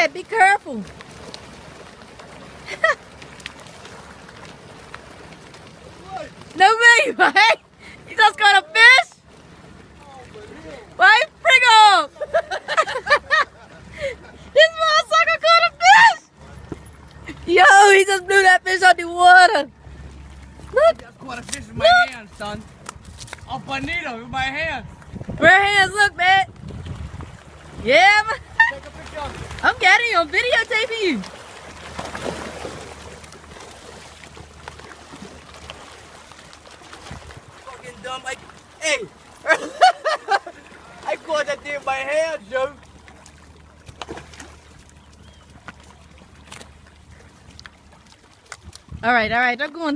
Dad, be careful. No me, right? You just got a fish? Right? Bring him! This motherfucker caught a fish! Yo, he just blew that fish out the water. Look. I just caught a fish with my hands, son. A bonito with my hands. Bare hands, look, man. Yeah, man. Take a picture of it. I'm getting you. I'm videotaping you. Fucking dumb. Hey. I caught that thing with my hands, Joe. All right. They're going.